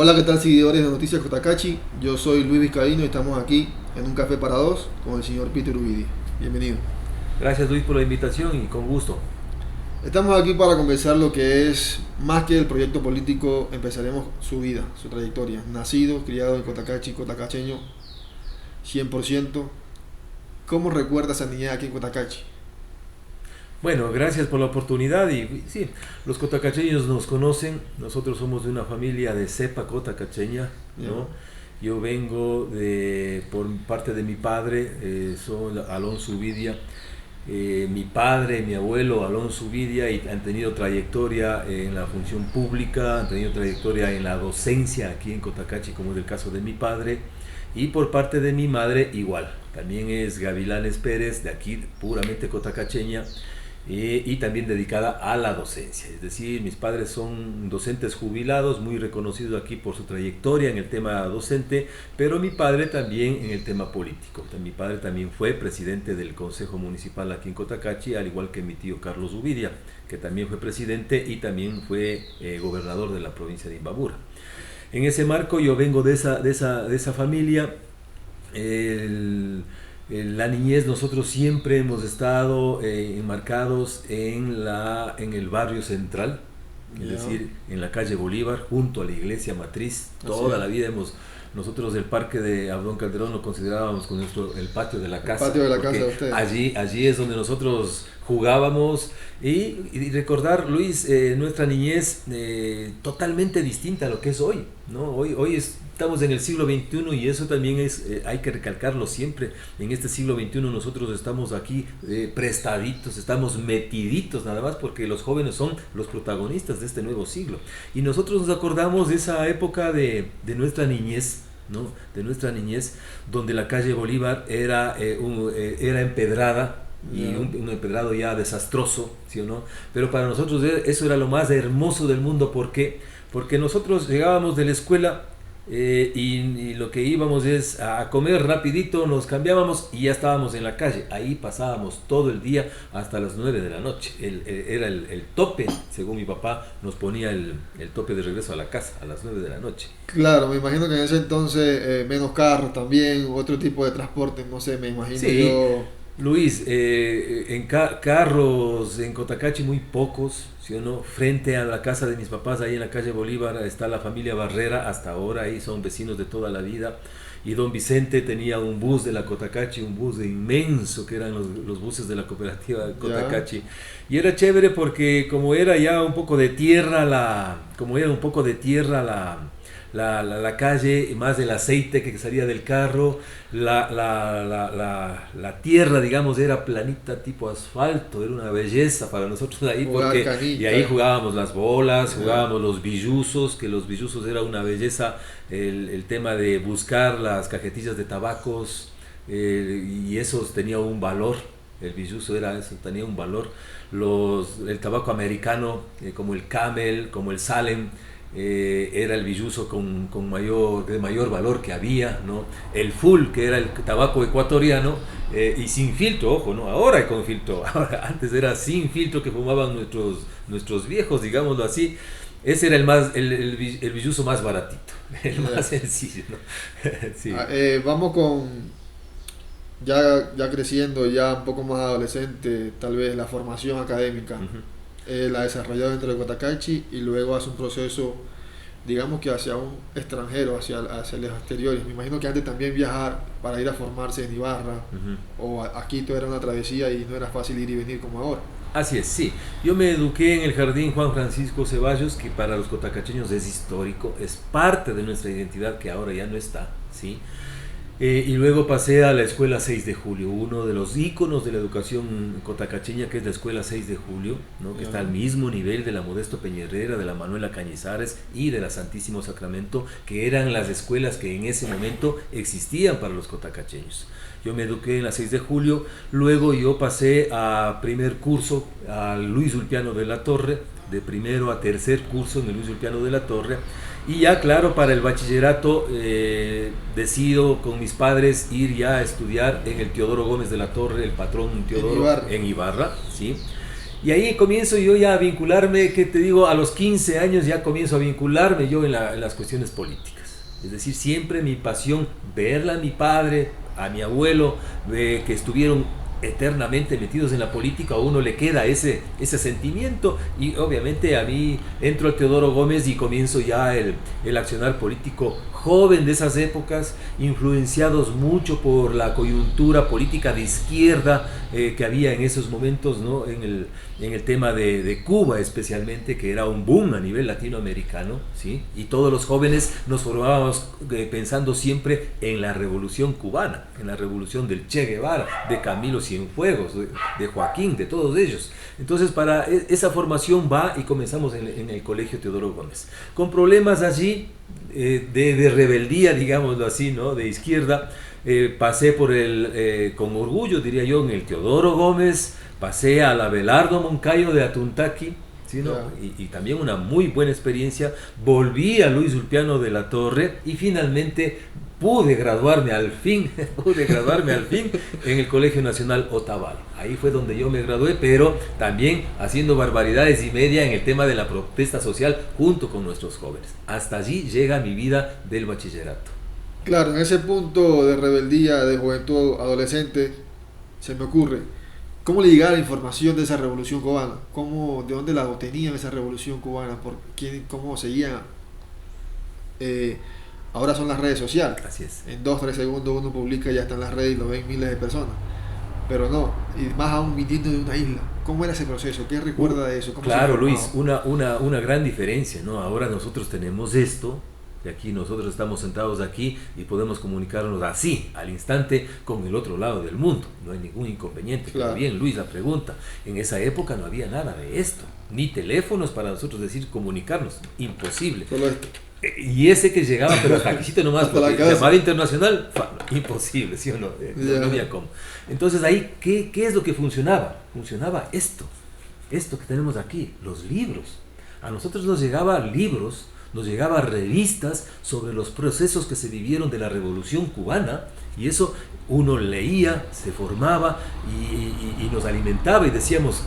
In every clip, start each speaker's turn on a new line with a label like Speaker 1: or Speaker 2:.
Speaker 1: Hola, ¿qué tal seguidores de Noticias Cotacachi? Yo soy Luis Vizcaíno y estamos aquí en un café para dos con el señor Peter Ubidi. Bienvenido.
Speaker 2: Gracias Luis por la invitación y con gusto.
Speaker 1: Estamos aquí para conversar lo que es, más que el proyecto político, empezaremos su vida, su trayectoria. Nacido, criado en Cotacachi, cotacacheño, 100%. ¿Cómo recuerda esa niñez aquí en Cotacachi?
Speaker 2: Bueno, gracias por la oportunidad y sí, los cotacacheños nos conocen, nosotros somos de una familia de cepa cotacacheña,
Speaker 1: Ya.
Speaker 2: ¿no? Yo vengo por parte de mi padre, soy Alonso Ubidia. Mi padre, mi abuelo Alonso Ubidia y han tenido trayectoria en la función pública, han tenido trayectoria en la docencia aquí en Cotacachi, como es el caso de mi padre, y por parte de mi madre igual, también es Gavilanes Pérez, de aquí puramente cotacacheña, y también dedicada a la docencia. Es decir, mis padres son docentes jubilados, muy reconocidos aquí por su trayectoria en el tema docente, pero mi padre también en el tema político. Mi padre también fue presidente del Consejo Municipal aquí en Cotacachi, al igual que mi tío Carlos Ubidia, que también fue presidente y también fue gobernador de la provincia de Imbabura. En ese marco yo vengo de esa familia. El, la niñez nosotros siempre hemos estado enmarcados en el barrio central, es
Speaker 1: Ya.
Speaker 2: decir, en la calle Bolívar, junto a la iglesia matriz.
Speaker 1: Así
Speaker 2: Toda
Speaker 1: es.
Speaker 2: la vida nosotros el parque de Abdón Calderón lo considerábamos con el patio de la
Speaker 1: El patio
Speaker 2: casa,
Speaker 1: de la casa de
Speaker 2: porque
Speaker 1: ustedes.
Speaker 2: allí es donde nosotros jugábamos y recordar, Luis, nuestra niñez totalmente distinta a lo que es hoy, ¿no? Hoy estamos en el siglo XXI y eso también hay que recalcarlo siempre. En este siglo XXI nosotros estamos aquí prestaditos, estamos metiditos nada más porque los jóvenes son los protagonistas de este nuevo siglo. Y nosotros nos acordamos de esa época de nuestra niñez, ¿no? De nuestra niñez, donde la calle Bolívar era empedrada, y
Speaker 1: Ya.
Speaker 2: un empedrado ya desastroso, ¿sí o no? Pero para nosotros eso era lo más hermoso del mundo. ¿Por qué? Porque nosotros llegábamos de la escuela y lo que íbamos es a comer rapidito, nos cambiábamos y ya estábamos en la calle. Ahí pasábamos todo el día hasta las 9 de la noche. Era el tope, según mi papá, nos ponía el tope de regreso a la casa a las 9 de la noche.
Speaker 1: Claro, me imagino que en ese entonces menos carros también, otro tipo de transporte, no sé, me imagino
Speaker 2: Sí,
Speaker 1: yo.
Speaker 2: Luis, carros en Cotacachi muy pocos, ¿sí o no? Frente a la casa de mis papás, ahí en la calle Bolívar, está la familia Barrera, hasta ahora ahí son vecinos de toda la vida. Y don Vicente tenía un bus de la Cotacachi, un bus de inmenso, que eran los buses de la cooperativa
Speaker 1: Ya.
Speaker 2: Cotacachi. Y era chévere porque como era ya un poco de tierra como era un poco de tierra la calle, más el aceite que salía del carro, la tierra, digamos, era planita tipo asfalto, era una belleza para nosotros ahí
Speaker 1: Jugar
Speaker 2: y ahí
Speaker 1: canica.
Speaker 2: jugábamos las bolas,
Speaker 1: Ya.
Speaker 2: jugábamos los billuzos, que los billuzos era una belleza, el tema de buscar las cajetillas de tabacos, y eso tenía un valor. El billuso era eso, tenía un valor. El tabaco americano, como el Camel, como el Salem, era el billuso de mayor valor que había, ¿no? El full, que era el tabaco ecuatoriano, y sin filtro, ojo, ¿no? Ahora hay con filtro, ahora, antes era sin filtro que fumaban nuestros viejos, digámoslo así. Ese era el billuso más baratito, el más
Speaker 1: Ya.
Speaker 2: sencillo, ¿no? Sí.
Speaker 1: Vamos con ya creciendo, ya un poco más adolescente, tal vez la formación académica.
Speaker 2: Ujú.
Speaker 1: La desarrolló dentro de Cotacachi y luego hace un proceso, digamos que hacia un extranjero, hacia los exteriores. Me imagino que antes también viajar para ir a formarse en Ibarra
Speaker 2: Ujú.
Speaker 1: o a Quito era una travesía y no era fácil ir y venir como ahora.
Speaker 2: Así es, sí. Yo me eduqué en el Jardín Juan Francisco Ceballos, que para los cotacacheños es histórico, es parte de nuestra identidad que ahora ya no está, ¿sí? Y luego pasé a la Escuela 6 de Julio, uno de los íconos de la educación cotacacheña, que es la Escuela 6 de Julio, ¿no? Que
Speaker 1: Ya.
Speaker 2: está al mismo nivel de la Modesto Peñerrera, de la Manuela Cañizares y de la Santísimo Sacramento, que eran las escuelas que en ese momento existían para los cotacacheños. Yo me eduqué en la 6 de Julio, luego yo pasé a primer curso a Luis Ulpiano de la Torre, de primero a tercer curso en el Luis Ulpiano de la Torre, y ya claro, para el bachillerato decido con mis padres ir ya a estudiar en el Teodoro Gómez de la Torre, el patrón
Speaker 1: En
Speaker 2: Teodoro,
Speaker 1: Ibarra.
Speaker 2: en Ibarra, ¿sí? Y ahí comienzo yo ya a vincularme, que te digo, a los 15 años ya comienzo a vincularme yo en las cuestiones políticas. Es decir, siempre mi pasión, verla a mi padre, a mi abuelo, que estuvieron eternamente metidos en la política, a uno le queda ese sentimiento, y obviamente a mí entro al Teodoro Gómez y comienzo ya el accionar político joven de esas épocas, influenciados mucho por la coyuntura política de izquierda que había en esos momentos, ¿no? en el tema de Cuba especialmente, que era un boom a nivel latinoamericano, ¿sí? Y todos los jóvenes nos formábamos pensando siempre en la revolución cubana, en la revolución del Che Guevara, de Camilo Cienfuegos, de Joaquín, de todos ellos. Entonces para esa formación va y comenzamos en el colegio Teodoro Gómez, con problemas allí de rebeldía, digámoslo así, ¿no? De izquierda. Pasé por con orgullo, diría yo, en el Teodoro Gómez, pasé al Abelardo Moncayo de Atuntaqui, ¿sí, no? Y también una muy buena experiencia. Volví a Luis Ulpiano de la Torre y finalmente pude graduarme al fin en el Colegio Nacional Otavalo. Ahí fue donde yo me gradué, pero también haciendo barbaridades y media en el tema de la protesta social junto con nuestros jóvenes. Hasta allí llega mi vida del bachillerato.
Speaker 1: Claro, en ese punto de rebeldía, de juventud adolescente, se me ocurre, ¿cómo le llegaba la información de esa revolución cubana? ¿De dónde la obtenían esa revolución cubana? ¿Cómo seguían? Ahora son las redes sociales.
Speaker 2: Así es.
Speaker 1: En 2-3 segundos uno publica y ya está en las redes y lo ven miles de personas. Pero no, y más aún viniendo de una isla. ¿Cómo era ese proceso? ¿Qué recuerda de eso?
Speaker 2: Claro, Luis, una gran diferencia, ¿no? Ahora nosotros tenemos esto, y aquí nosotros estamos sentados aquí y podemos comunicarnos así, al instante, con el otro lado del mundo. No hay ningún inconveniente.
Speaker 1: Claro.
Speaker 2: Pero bien, Luis, la pregunta, en esa época no había nada de esto, ni teléfonos para nosotros decir comunicarnos, imposible.
Speaker 1: Solo esto.
Speaker 2: Y ese que llegaba, pero hasta aquí nomás, porque llamada internacional, imposible, ¿sí o no? No había cómo. Entonces ahí, ¿qué es lo que funcionaba? Funcionaba esto que tenemos aquí, los libros. A nosotros nos llegaban libros, nos llegaban revistas sobre los procesos que se vivieron de la Revolución Cubana, y eso uno leía, se formaba y nos alimentaba, y decíamos,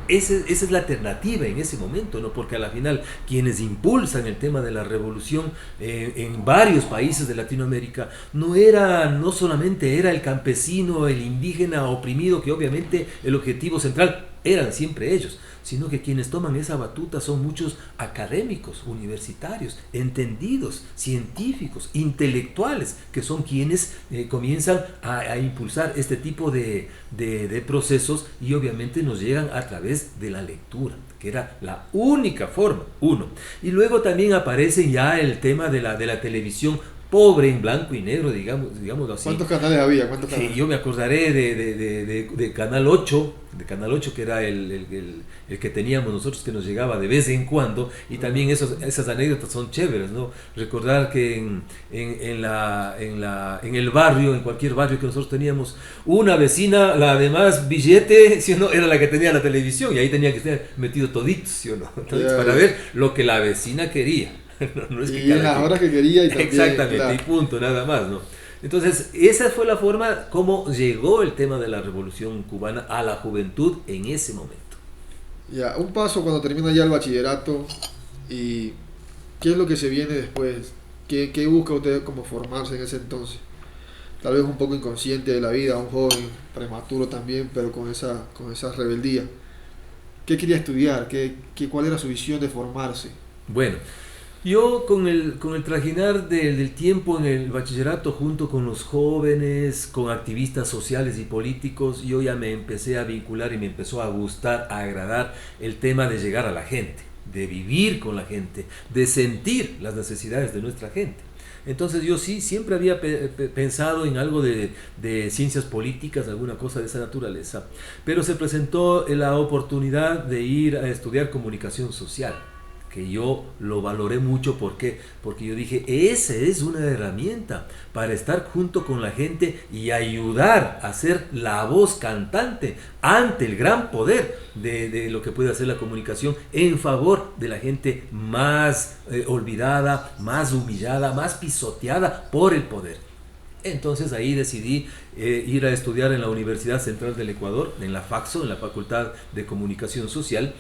Speaker 2: esa es la alternativa en ese momento, ¿no? Porque a la final quienes impulsan el tema de la revolución en varios países de Latinoamérica no solamente era el campesino, el indígena oprimido, que obviamente el objetivo central eran siempre ellos, sino que quienes toman esa batuta son muchos académicos, universitarios, entendidos, científicos, intelectuales, que son quienes comienzan a impulsar este tipo de procesos, y obviamente nos llegan a través de la lectura, que era la única forma, uno. Y luego también aparece ya el tema de la televisión, pobre, en blanco y negro, digámoslo así.
Speaker 1: ¿Cuántos canales había?
Speaker 2: Yo me acordaré de Canal 8, que era el que teníamos nosotros, que nos llegaba de vez en cuando, y también esas anécdotas son chéveres, ¿no? Recordar que en el barrio, en cualquier barrio que nosotros teníamos, una vecina, la de más billete, ¿sí o no?, era la que tenía la televisión, y ahí tenía que estar metido todito, ¿sí o no? Entonces, para ver lo que la vecina quería. No es que
Speaker 1: y en las horas que quería y también,
Speaker 2: exactamente,
Speaker 1: claro.
Speaker 2: Y punto, nada más, ¿no? Entonces, esa fue la forma como llegó el tema de la Revolución Cubana a la juventud en ese momento.
Speaker 1: Ya, un paso cuando termina ya el bachillerato, y ¿qué es lo que se viene después? ¿Qué busca usted como formarse en ese entonces? Tal vez un poco inconsciente de la vida, un joven prematuro también, pero con esa rebeldía. ¿Qué quería estudiar? ¿Cuál era su visión de formarse?
Speaker 2: Bueno, yo con el trajinar del tiempo en el bachillerato, junto con los jóvenes, con activistas sociales y políticos, yo ya me empecé a vincular y me empezó a gustar, a agradar el tema de llegar a la gente, de vivir con la gente, de sentir las necesidades de nuestra gente. Entonces yo sí, siempre había pensado en algo de ciencias políticas, alguna cosa de esa naturaleza, pero se presentó la oportunidad de ir a estudiar comunicación social, que yo lo valoré mucho. ¿Por qué? Porque yo dije, esa es una herramienta para estar junto con la gente y ayudar a ser la voz cantante ante el gran poder de lo que puede hacer la comunicación en favor de la gente más olvidada, más humillada, más pisoteada por el poder. Entonces ahí decidí ir a estudiar en la Universidad Central del Ecuador, en la FACSO, en la Facultad de Comunicación Social,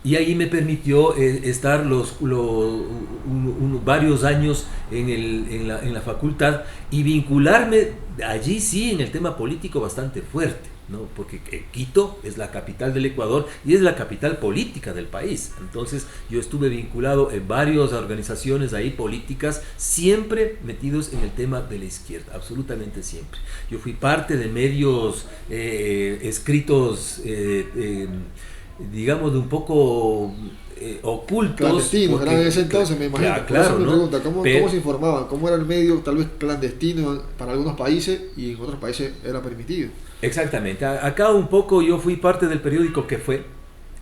Speaker 2: y ahí me permitió estar varios años en la facultad y vincularme allí sí en el tema político bastante fuerte, ¿no? Porque Quito es la capital del Ecuador y es la capital política del país. Entonces yo estuve vinculado en varias organizaciones ahí políticas, siempre metidos en el tema de la izquierda, absolutamente siempre. Yo fui parte de medios escritos, digamos, de un poco ocultos.
Speaker 1: Clandestinos, eran en ese entonces, me imagino.
Speaker 2: Claro,
Speaker 1: me
Speaker 2: ¿no?
Speaker 1: pregunta, ¿cómo se informaban? ¿Cómo era el medio tal vez clandestino para algunos países y en otros países era permitido?
Speaker 2: Exactamente. Acá un poco yo fui parte del periódico Que Fue.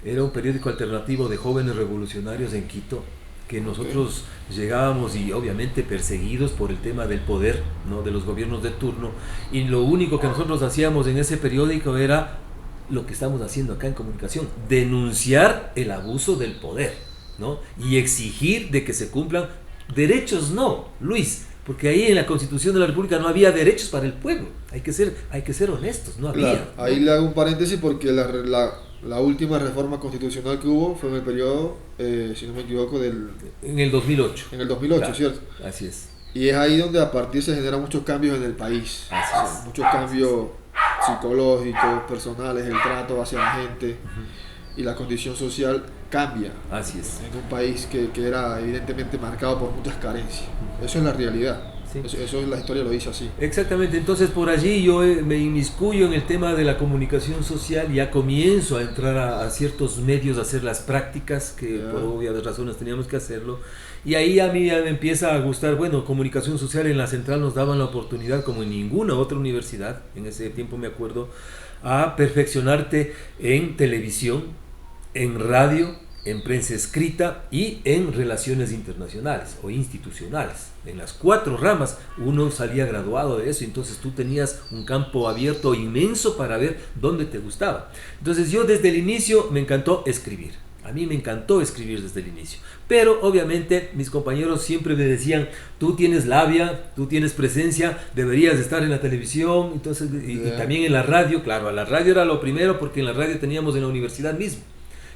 Speaker 2: Era un periódico alternativo de jóvenes revolucionarios en Quito, que nosotros llegábamos y obviamente perseguidos por el tema del poder, ¿no? De los gobiernos de turno, y lo único que nosotros hacíamos en ese periódico era lo que estamos haciendo acá en comunicación, denunciar el abuso del poder, ¿no? Y exigir de que se cumplan derechos. No, Luis, porque ahí en la Constitución de la República no había derechos para el pueblo. Hay que ser honestos, no había.
Speaker 1: Claro, ahí le hago un paréntesis porque la última reforma constitucional que hubo fue en el periodo, si no me equivoco,
Speaker 2: en el 2008.
Speaker 1: En el 2008,
Speaker 2: claro,
Speaker 1: ¿cierto?
Speaker 2: Así es.
Speaker 1: Y es ahí donde a partir se generan muchos cambios en el país.
Speaker 2: Así es.
Speaker 1: Muchos cambios psicológicos, personales, el trato hacia la gente y la condición social cambia.
Speaker 2: Así es.
Speaker 1: En un país que era evidentemente marcado por muchas carencias. Eso es la realidad. Sí. Eso es la historia, lo dice así.
Speaker 2: Exactamente, entonces por allí yo me inmiscuyo en el tema de la comunicación social, ya comienzo a entrar a ciertos medios a hacer las prácticas que por obvias razones teníamos que hacerlo, y ahí a mí ya me empieza a gustar. Bueno, comunicación social en la central nos daban la oportunidad, como en ninguna otra universidad, en ese tiempo me acuerdo, a perfeccionarte en televisión, en radio, en prensa escrita y en relaciones internacionales o institucionales. En las 4 ramas uno salía graduado de eso, entonces tú tenías un campo abierto inmenso para ver dónde te gustaba. Entonces yo desde el inicio me encantó escribir. A mí me encantó escribir desde el inicio, pero obviamente mis compañeros siempre me decían: tú tienes labia, tú tienes presencia, deberías estar en la televisión, entonces, y también en la radio. Claro, a la radio era lo primero, porque en la radio teníamos en la universidad mismo.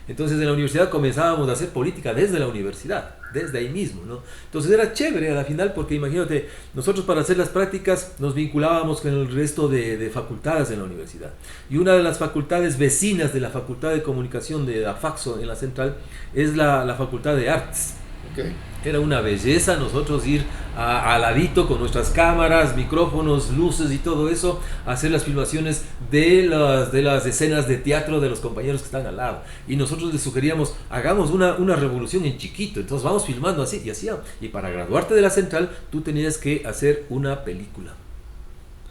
Speaker 2: Entonces en la universidad comenzábamos a hacer política desde la universidad, desde ahí mismo, ¿no? Entonces era chévere a la final, porque imagínate, nosotros para hacer las prácticas nos vinculábamos con el resto de facultades en la universidad. Y una de las facultades vecinas de la Facultad de Comunicación de la FACSO en la central es la Facultad de Artes.
Speaker 1: Okay.
Speaker 2: Era una belleza nosotros ir al ladito con nuestras cámaras, micrófonos, luces y todo eso, a hacer las filmaciones de las escenas de teatro de los compañeros que están al lado. Y nosotros les sugeríamos: hagamos una revolución en chiquito, entonces vamos filmando así, y hacía. Y para graduarte de la central, tú tenías que hacer una película.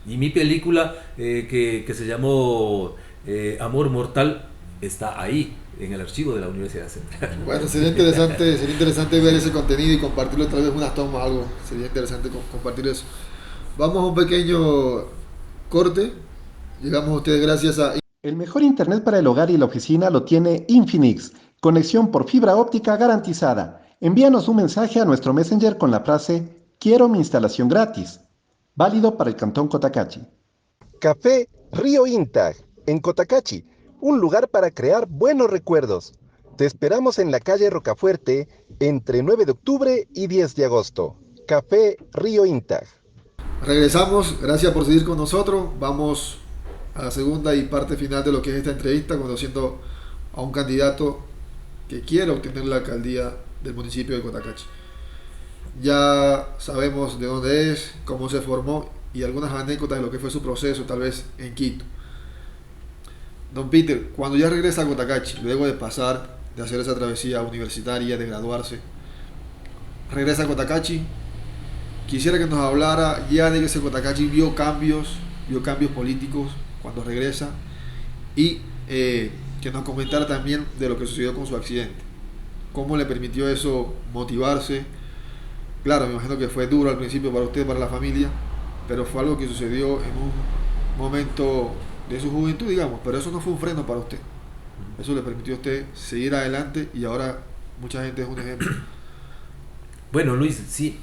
Speaker 2: Y mi película, que se llamó Amor Mortal, está ahí, en el archivo de la Universidad Central.
Speaker 1: Bueno, sería interesante ver ese contenido y compartirlo otra vez, unas tomas, algo. Sería interesante compartir eso. Vamos a un pequeño corte. Llegamos a ustedes gracias a...
Speaker 3: El mejor internet para el hogar y la oficina lo tiene Infinix. Conexión por fibra óptica garantizada. Envíanos un mensaje a nuestro Messenger con la frase: quiero mi instalación gratis. Válido para el Cantón Cotacachi.
Speaker 4: Café Río Intag, en Cotacachi. Un lugar para crear buenos recuerdos. Te esperamos en la calle Rocafuerte, entre 9 de octubre y 10 de agosto. Café Río Intag.
Speaker 1: Regresamos, gracias por seguir con nosotros. Vamos a la segunda y parte final de lo que es esta entrevista, conociendo a un candidato que quiere obtener la alcaldía del municipio de Cotacachi. Ya sabemos de dónde es, cómo se formó y algunas anécdotas de lo que fue su proceso, tal vez en Quito. Don Peter, cuando ya regresa a Cotacachi, luego de pasar, de hacer esa travesía universitaria, de graduarse, regresa a Cotacachi, quisiera que nos hablara ya de que ese Cotacachi vio cambios políticos cuando regresa, y que nos comentara también de lo que sucedió con su accidente. ¿Cómo le permitió eso motivarse? Claro, me imagino que fue duro al principio para usted, para la familia, pero fue algo que sucedió en un momento de su juventud, digamos, pero eso no fue un freno para usted. Eso le permitió a usted seguir adelante y ahora mucha gente es un ejemplo.
Speaker 2: Bueno, Luis, sí.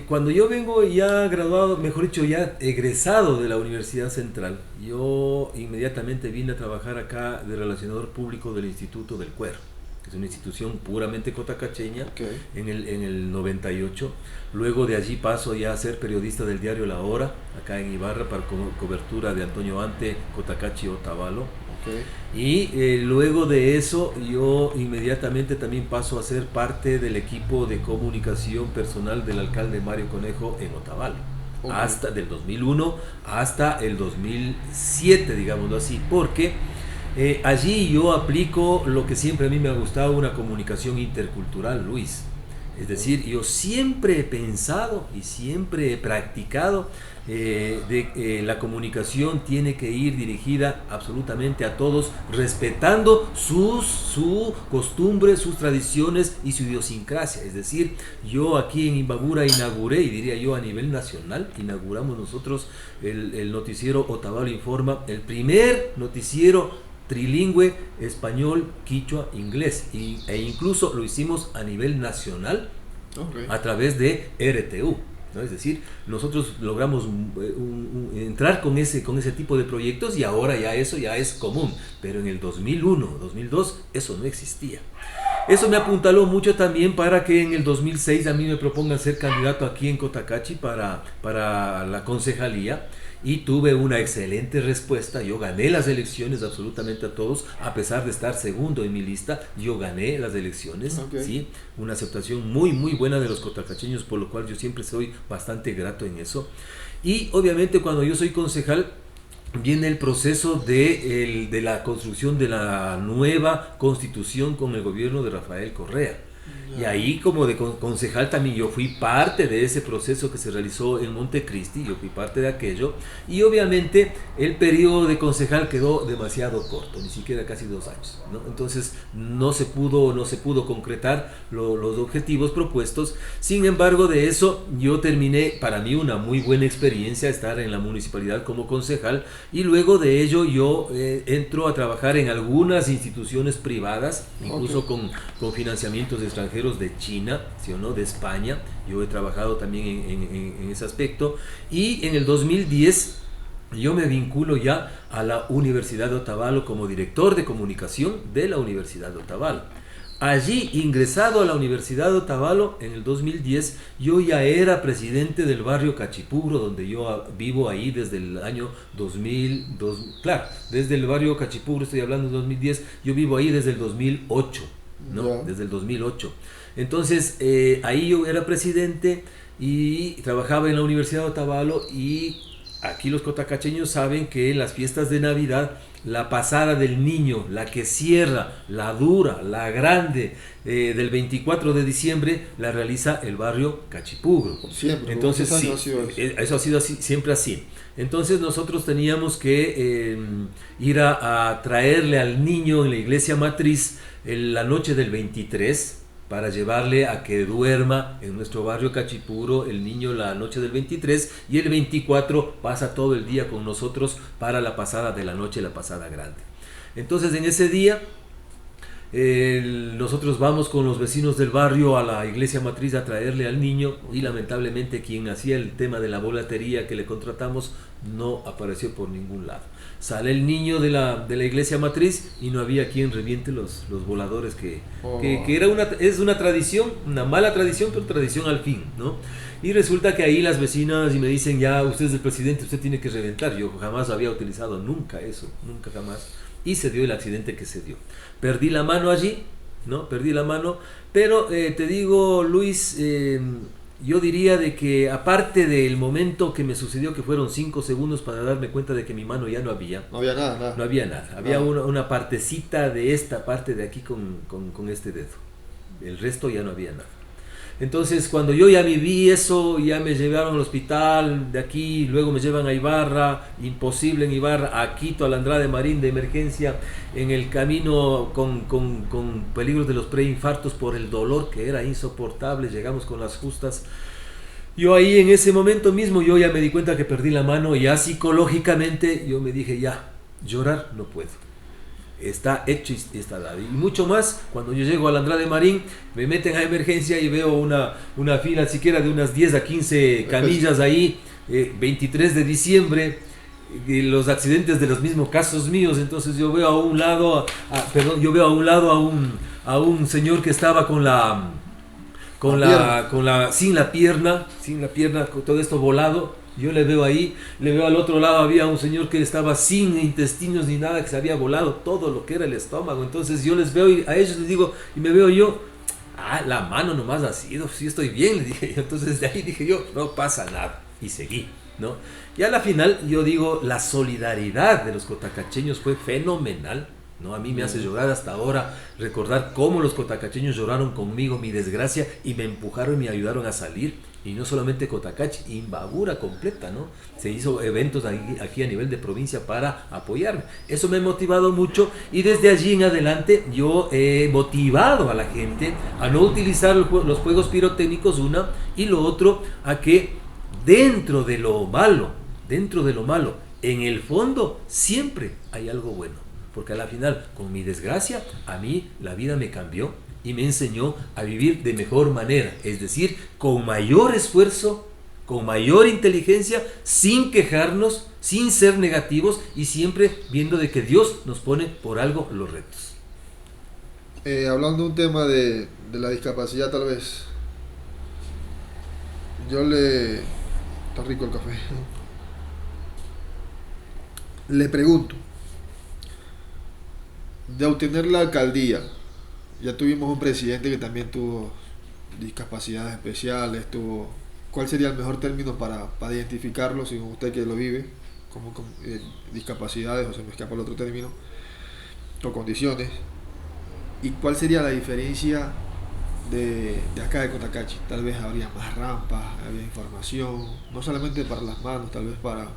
Speaker 2: Cuando yo vengo ya graduado, mejor dicho, ya egresado de la Universidad Central, yo inmediatamente vine a trabajar acá de relacionador público del Instituto del Cuero, que es una institución puramente cotacacheña,
Speaker 1: Okay.
Speaker 2: en el 98. Luego de allí paso ya a ser periodista del diario La Hora, acá en Ibarra, para cobertura de Antonio Ante, Cotacachi, Otavalo.
Speaker 1: Okay.
Speaker 2: Y luego de eso yo inmediatamente también paso a ser parte del equipo de comunicación personal del alcalde Mario Conejo en Otavalo,
Speaker 1: Okay.
Speaker 2: hasta del 2001 hasta el 2007, digámoslo así, porque allí yo aplico lo que siempre a mí me ha gustado, una comunicación intercultural, Luis. Es decir, yo siempre he pensado y siempre he practicado la comunicación tiene que ir dirigida absolutamente a todos, respetando su costumbre, sus tradiciones y su idiosincrasia. Es decir, yo aquí en Imbabura inauguré, y diría yo a nivel nacional, inauguramos nosotros el noticiero Otavalo Informa, el primer noticiero trilingüe español, quichua, inglés, e incluso lo hicimos a nivel nacional
Speaker 1: Okay.
Speaker 2: a través de RTU, ¿no? Es decir, nosotros logramos entrar con ese tipo de proyectos y ahora ya eso ya es común, pero en el 2001, 2002 eso no existía. Eso me apuntaló mucho también para que en el 2006 a mí me propongan ser candidato aquí en Cotacachi para la concejalía, y tuve una excelente respuesta. Yo gané las elecciones absolutamente a todos, a pesar de estar segundo en mi lista, yo gané las elecciones,
Speaker 1: Okay.
Speaker 2: ¿sí? Una aceptación muy muy buena de los cotacacheños, por lo cual yo siempre soy bastante grato en eso. Y obviamente cuando yo soy concejal viene el proceso de la construcción de la nueva constitución con el gobierno de Rafael Correa. Y ahí como de concejal también yo fui parte de ese proceso que se realizó en Montecristi, yo fui parte de aquello, y obviamente el periodo de concejal quedó demasiado corto, ni siquiera casi 2 años, ¿no? Entonces no se pudo concretar los objetivos propuestos. Sin embargo, de eso yo terminé, para mí una muy buena experiencia estar en la municipalidad como concejal, y luego de ello yo entro a trabajar en algunas instituciones privadas, incluso
Speaker 1: Okay.
Speaker 2: con financiamientos extranjeros de China, ¿sí o no?, de España. Yo he trabajado también en ese aspecto, y en el 2010 yo me vinculo ya a la Universidad de Otavalo como director de comunicación de la Universidad de Otavalo. Allí, ingresado a la Universidad de Otavalo en el 2010, yo ya era presidente del barrio Cachipuro, donde yo vivo ahí desde el año 2002. Claro, desde el barrio Cachipuro, estoy hablando de 2010, yo vivo ahí desde el 2008, ¿no?
Speaker 1: Ya.
Speaker 2: Desde el 2008. Entonces, ahí yo era presidente y trabajaba en la Universidad de Otavalo, y aquí los cotacacheños saben que en las fiestas de Navidad, la pasada del niño, la que cierra, la dura, la grande, del 24 de diciembre, la realiza el barrio Cachipuro.
Speaker 1: Siempre.
Speaker 2: Entonces,
Speaker 1: ¿Cuántos
Speaker 2: sí,
Speaker 1: años ha sido eso?
Speaker 2: eso ha sido así, siempre así. Entonces nosotros teníamos que ir a traerle al niño en la iglesia matriz la noche del 23, para llevarle a que duerma en nuestro barrio Cachipuro el niño la noche del 23, y el 24 pasa todo el día con nosotros para la pasada de la noche, la pasada grande. Entonces en ese día nosotros vamos con los vecinos del barrio a la iglesia matriz a traerle al niño, y lamentablemente quien hacía el tema de la volatería que le contratamos no apareció por ningún lado. Sale el niño de la iglesia matriz y no había quien reviente los voladores que es una tradición, una mala tradición, pero tradición al fin, ¿no? Y resulta que ahí las vecinas y me dicen: ya, usted es el presidente, usted tiene que reventar. Yo jamás había utilizado nunca eso, nunca jamás. Y se dio el accidente que se dio. Perdí la mano allí, ¿no? Perdí la mano, pero te digo, Luis, yo diría de que aparte del momento que me sucedió, que fueron 5 segundos para darme cuenta de que mi mano ya no había.
Speaker 1: No había nada.
Speaker 2: No había nada. Había una partecita de esta parte de aquí con este dedo. El resto ya no había nada. Entonces, cuando yo ya viví eso, ya me llevaron al hospital de aquí, luego me llevan a Ibarra, imposible en Ibarra, a Quito, al Andrade Marín de emergencia, en el camino con peligros de los preinfartos por el dolor que era insoportable, llegamos con las justas. Yo ahí en ese momento mismo, yo ya me di cuenta que perdí la mano, y ya psicológicamente yo me dije: ya, llorar no puedo. está hecho y está dado. Y mucho más, cuando yo llego al Andrade Marín, me meten a emergencia y veo una fila siquiera de unas 10 a 15 camillas ahí, 23 de diciembre, los accidentes de los mismos casos míos. Entonces yo veo a un lado, a un señor que estaba sin la pierna, con todo esto volado. Yo le veo ahí, le veo al otro lado, había un señor que estaba sin intestinos ni nada, que se había volado todo lo que era el estómago. Entonces yo les veo y a ellos les digo, y me veo yo, la mano nomás ha sido, sí estoy bien, le dije yo. Entonces de ahí dije yo, no pasa nada, y seguí, ¿no? Y a la final yo digo, la solidaridad de los cotacacheños fue fenomenal, ¿no? A mí me hace llorar hasta ahora recordar cómo los cotacacheños lloraron conmigo mi desgracia y me empujaron y me ayudaron a salir. Y no solamente Cotacachi, Imbabura completa, ¿no? Se hizo eventos aquí a nivel de provincia para apoyarme. Eso me ha motivado mucho y desde allí en adelante yo he motivado a la gente a no utilizar los juegos pirotécnicos, y lo otro, a que dentro de lo malo, en el fondo siempre hay algo bueno. Porque a la final, con mi desgracia, a mí la vida me cambió y me enseñó a vivir de mejor manera, es decir, con mayor esfuerzo, con mayor inteligencia, sin quejarnos, sin ser negativos y siempre viendo de que Dios nos pone por algo los retos.
Speaker 1: Hablando de un tema de la discapacidad, tal vez, está rico el café, le pregunto, de obtener la alcaldía, ya tuvimos un presidente que también tuvo discapacidades especiales, ¿cuál sería el mejor término para identificarlo, según usted que lo vive, como discapacidades, o se me escapa el otro término, o condiciones? ¿Y cuál sería la diferencia de acá de Cotacachi? Tal vez habría más rampas, habría información, no solamente para las manos, tal vez para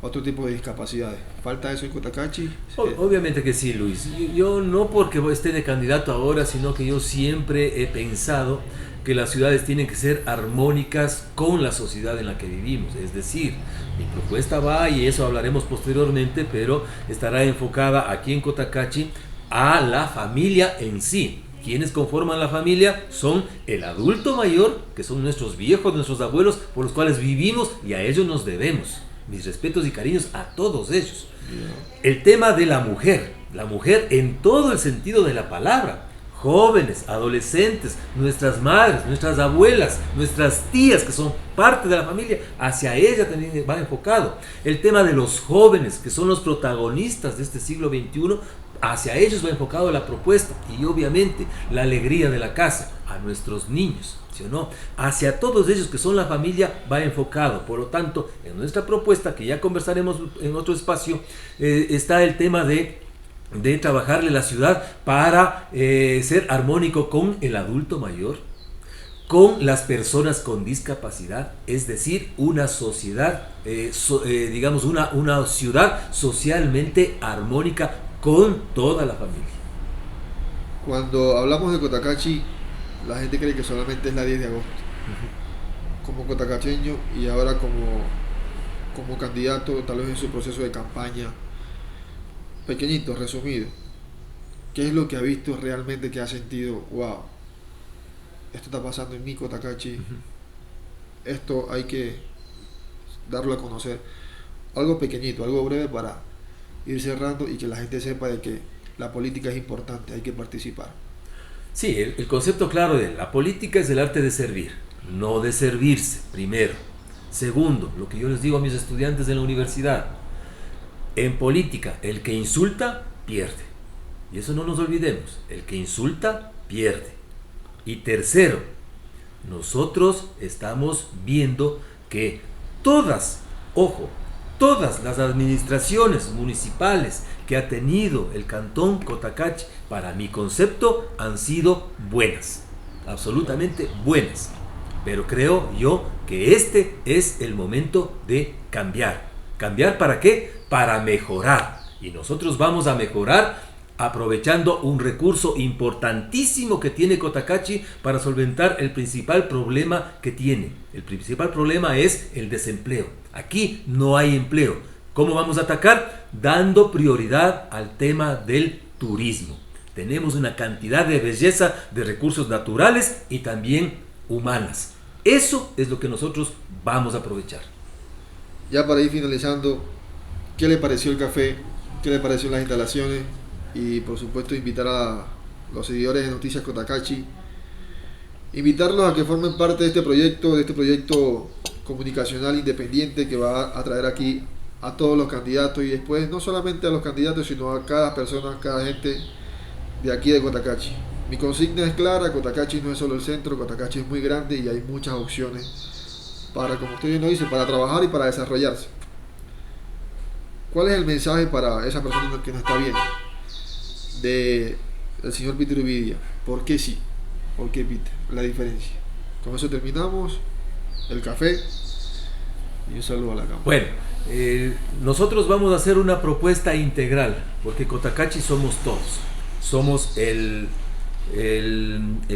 Speaker 1: otro tipo de discapacidades. ¿Falta eso en Cotacachi?
Speaker 2: Obviamente que sí, Luis. Yo no porque esté de candidato ahora, sino que yo siempre he pensado que las ciudades tienen que ser armónicas con la sociedad en la que vivimos. Es decir, mi propuesta va, y eso hablaremos posteriormente, pero estará enfocada aquí en Cotacachi a la familia en sí. Quienes conforman la familia son el adulto mayor, que son nuestros viejos, nuestros abuelos, por los cuales vivimos y a ellos nos debemos. Mis respetos y cariños a todos ellos. El tema de la mujer en todo el sentido de la palabra, jóvenes, adolescentes, nuestras madres, nuestras abuelas, nuestras tías que son parte de la familia, hacia ella también va enfocado. El tema de los jóvenes que son los protagonistas de este siglo XXI, hacia ellos va enfocado la propuesta. Y obviamente la alegría de la casa, a nuestros niños, ¿sí o no? Hacia todos ellos que son la familia va enfocado. Por lo tanto, en nuestra propuesta, que ya conversaremos en otro espacio, está el tema de trabajarle la ciudad para ser armónico con el adulto mayor, con las personas con discapacidad, es decir, una sociedad, digamos una ciudad socialmente armónica con toda la familia.
Speaker 1: Cuando hablamos de Cotacachi, la gente cree que solamente es la 10 de agosto. Como cotacacheño y ahora como candidato, tal vez en su proceso de campaña, pequeñito, resumido, ¿qué es lo que ha visto realmente, que ha sentido, wow, esto está pasando en mi Cotacachi, esto hay que darlo a conocer? Algo pequeñito, algo breve para ir cerrando y que la gente sepa de que la política es importante, hay que participar.
Speaker 2: Sí, el concepto claro de la política es el arte de servir, no de servirse, primero. Segundo, lo que yo les digo a mis estudiantes en la universidad, en política, el que insulta, pierde. Y eso no nos olvidemos, el que insulta, pierde. Y tercero, nosotros estamos viendo que todas las administraciones municipales que ha tenido el cantón Cotacachi, para mi concepto, han sido buenas, absolutamente buenas. Pero creo yo que este es el momento de cambiar. ¿Cambiar para qué? Para mejorar. Y nosotros vamos a mejorar aprovechando un recurso importantísimo que tiene Cotacachi para solventar el principal problema que tiene. El principal problema es el desempleo. Aquí no hay empleo. ¿Cómo vamos a atacar? Dando prioridad al tema del turismo. Tenemos una cantidad de belleza de recursos naturales y también humanas. Eso es lo que nosotros vamos a aprovechar.
Speaker 1: Ya para ir finalizando, ¿qué le pareció el café? ¿Qué le pareció las instalaciones? Y por supuesto invitar a los seguidores de Noticias Cotacachi, invitarlos a que formen parte de este proyecto comunicacional independiente que va a traer aquí a todos los candidatos y después no solamente a los candidatos, sino a cada persona, cada gente de aquí de Cotacachi. Mi consigna es clara: Cotacachi no es solo el centro, Cotacachi es muy grande y hay muchas opciones para, como usted bien lo dice, para trabajar y para desarrollarse. ¿Cuál es el mensaje para esa persona que nos está viendo del señor Peter Ubidia? ¿Por qué sí? ¿Por qué Peter? La diferencia. Con eso terminamos el café y un saludo a la cámara.
Speaker 2: Bueno, nosotros vamos a hacer una propuesta integral, porque Cotacachi somos todos. Somos el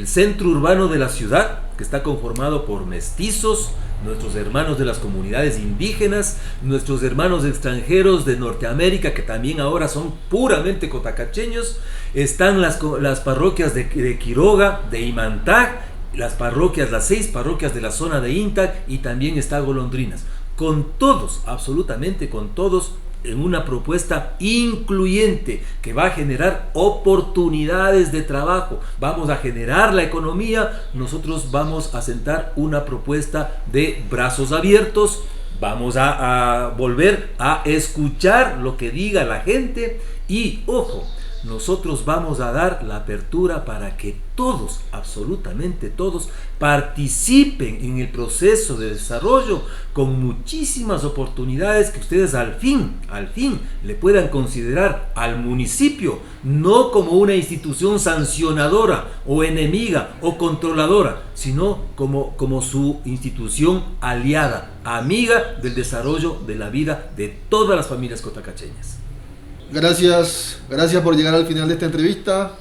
Speaker 2: centro urbano de la ciudad, que está conformado por mestizos, nuestros hermanos de las comunidades indígenas, nuestros hermanos extranjeros de Norteamérica, que también ahora son puramente cotacacheños. Están las parroquias de Quiroga, de Imantag, las 6 parroquias de la zona de Intag, y también está Golondrinas. Con todos, absolutamente con todos, en una propuesta incluyente que va a generar oportunidades de trabajo. Vamos a generar la economía. Nosotros vamos a sentar una propuesta de brazos abiertos. Vamos a volver a escuchar lo que diga la gente. Y ojo, nosotros vamos a dar la apertura para que todos, absolutamente todos, participen en el proceso de desarrollo, con muchísimas oportunidades que ustedes al fin le puedan considerar al municipio no como una institución sancionadora o enemiga o controladora, sino como su institución aliada, amiga del desarrollo de la vida de todas las familias cotacacheñas.
Speaker 1: Gracias por llegar al final de esta entrevista.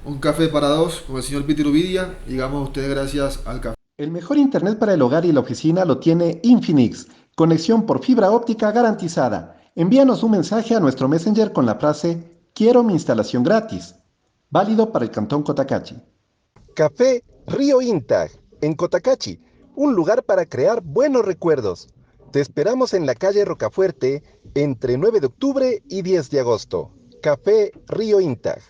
Speaker 1: Un café para dos con el señor Peter Ubidia. Llegamos a ustedes gracias al café.
Speaker 3: El mejor internet para el hogar y la oficina lo tiene Infinix. Conexión por fibra óptica garantizada. Envíanos un mensaje a nuestro Messenger con la frase "Quiero mi instalación gratis". Válido para el Cantón Cotacachi.
Speaker 4: Café Río Intag, en Cotacachi, un lugar para crear buenos recuerdos. Te esperamos en la calle Rocafuerte, entre 9 de octubre y 10 de agosto. Café Río Intag.